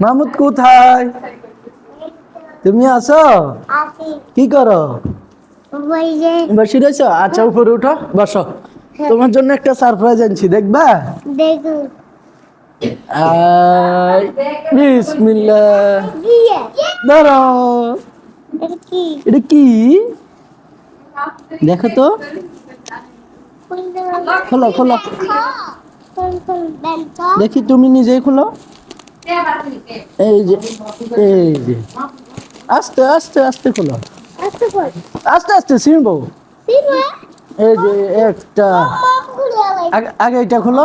মাহমুদ কোথায়? তুমি আছো? কি করো? বসে রয়েছো? আচ্ছা উপরে উঠো, বসো। তোমার জন্য একটা সারপ্রাইজ আনছি, দেখবা? বিসমিল্লাহ। দাঁড়াও, এটা কি? দেখো তো, খোলো খোলো, দেখি তুমি নিজেই খোলো। এই যে, এই যে, আস্তে আস্তে আস্তে খোলো, আস্তে আস্তে ছিড়বো। এই যে একটা, আগে এটা খোলো।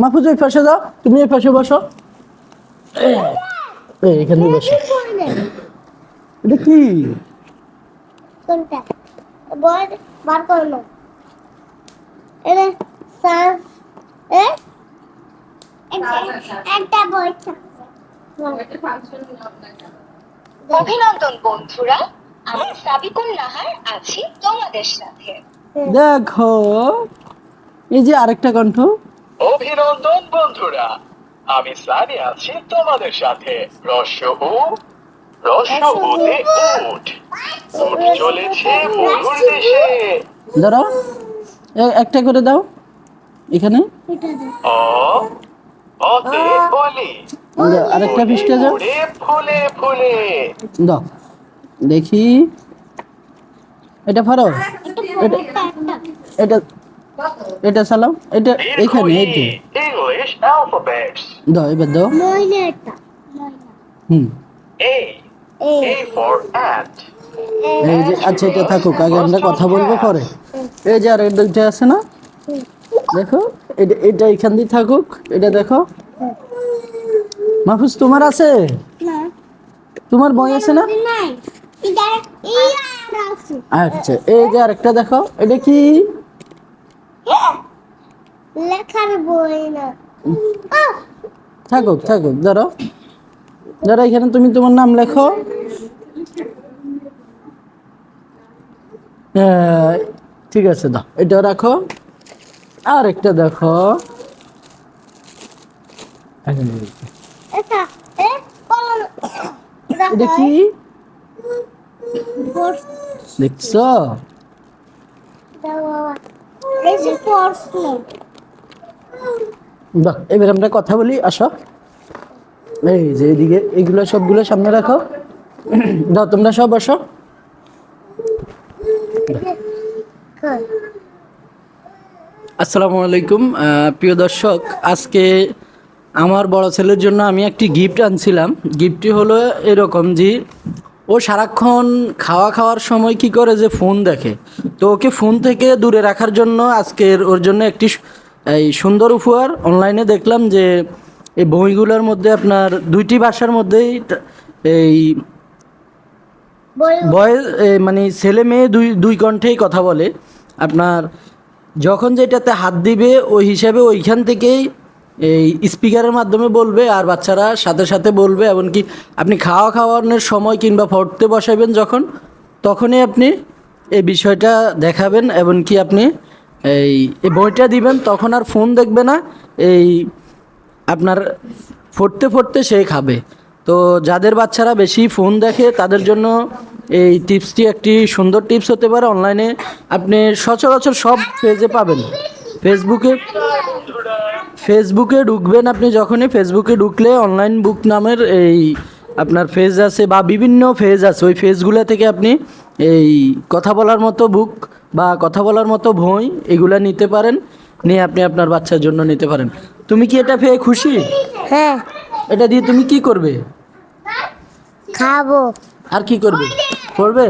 মাহফুজ ওই পাশে যাও, তুমি এই পাশে বসো। এখানে বসো। এটা কি? অভিনন্দন বন্ধুরা, আমি সাবিকুল নাহার আছি তোমাদের সাথে। দেখো, এই যে আরেকটা কণ্ঠ। অভিনন্দন বন্ধুরা, আমি সানি আছি তোমাদের সাথে। রস্য উ, রস্য উতে উট, উট চলেছে মধুর দেশে। ধরো, একটা করে দাও এখানে। অ, অতে অলি, আরেকটা পৃষ্ঠা যাও, উড়ে ফুলে ফুলে। দাও দেখি। এটা পারো? এটা এটা চালাও, এটা এখানে, এইটা ইংলিশ অ্যালফাবেটস। দাও, এবার দাও। হুম, A, A for ant. এই যে, আচ্ছা এটা থাকুক, আগে আমরা কথা বলবো পরে। এই যে আর দুইটা আছে না, দেখো, এটা এটা এখান দিয়ে থাকুক, এটা দেখো। মাহফুজ তোমার আছে? তোমার বই আছে না? আচ্ছা, এই যে আরেকটা দেখো, এটা কি? লেখার বই না। থাকুক থাকুক, ধরো ধরো, এখানে তুমি তোমার নাম লেখো। ঠিক আছে, দাও এটা রাখো। আর একটা দেখো, এটা কি দেখছো? বাহ, এবার আমরা কথা বলি, আসো। এই যে এদিকে এগুলো সবগুলো সামনে রাখো। দাও, তোমরা সব বসো। আসসালামু আলাইকুম প্রিয় দর্শক, আজকে আমার বড় ছেলের জন্য আমি একটি গিফট আনছিলাম। গিফটটি হলো এরকম যে ও সারাক্ষণ খাওয়ার সময় কি করে যে ফোন দেখে। তো ওকে ফোন থেকে দূরে রাখার জন্য আজকের ওর জন্য একটি এই সুন্দর উপহার অনলাইনে দেখলাম যে এই বইগুলোর মধ্যে আপনার দুইটি ভাষার মধ্যেই এই বয়েস মানে ছেলে মেয়ে দুই দুই কণ্ঠেই কথা বলে। আপনার যখন যেটাতে হাত দিবে ওই হিসাবে ওইখান থেকেই এই স্পিকারের মাধ্যমে বলবে, আর বাচ্চারা সাথে সাথে বলবে। এমনকি আপনি খাওয়ানোর সময় কিংবা পড়তে বসাবেন যখন, তখনই আপনি এই বিষয়টা দেখাবেন। এমনকি আপনি এই বইটা দিবেন, তখন আর ফোন দেখবে না। এই আপনার পড়তে সে খাবে। তো যাদের বাচ্চারা বেশি ফোন দেখে তাদের জন্য এই টিপসটি একটি সুন্দর টিপস হতে পারে। অনলাইনে আপনি সচরাচর সব পেজে পাবেন। ফেসবুকে ঢুকবেন আপনি, যখনই ফেসবুকে ঢুকলে অনলাইন বুক নামের এই আপনার পেজ আছে বা বিভিন্ন পেজ আছে, ওই পেজগুলো থেকে আপনি এই কথা বলার মতো বুক বা কথা বলার মতো বই এগুলা নিতে পারেন, নিয়ে আপনি আপনার বাচ্চার জন্য নিতে পারেন। তুমি কি এটা পেয়ে খুশি? হ্যাঁ, এটা দিয়ে তুমি কি করবে? খাবো। আর কি করবে? পড়বে?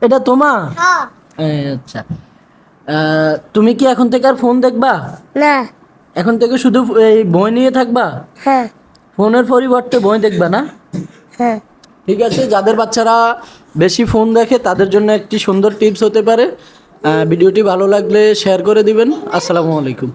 এটা তোমার? আচ্ছা, তুমি কি এখন থেকে আর ফোন দেখবা না। এখন থেকে শুধু এই বই নিয়ে থাকবা? হ্যাঁ। ফোনের পরিবর্তে বই দেখবা না? হ্যাঁ। ঠিক আছে, যাদের বাচ্চারা বেশি ফোন দেখে তাদের জন্য একটি সুন্দর টিপস হতে পারে। ভিডিওটি ভালো লাগলে শেয়ার করে দিবেন। আসসালামু আলাইকুম।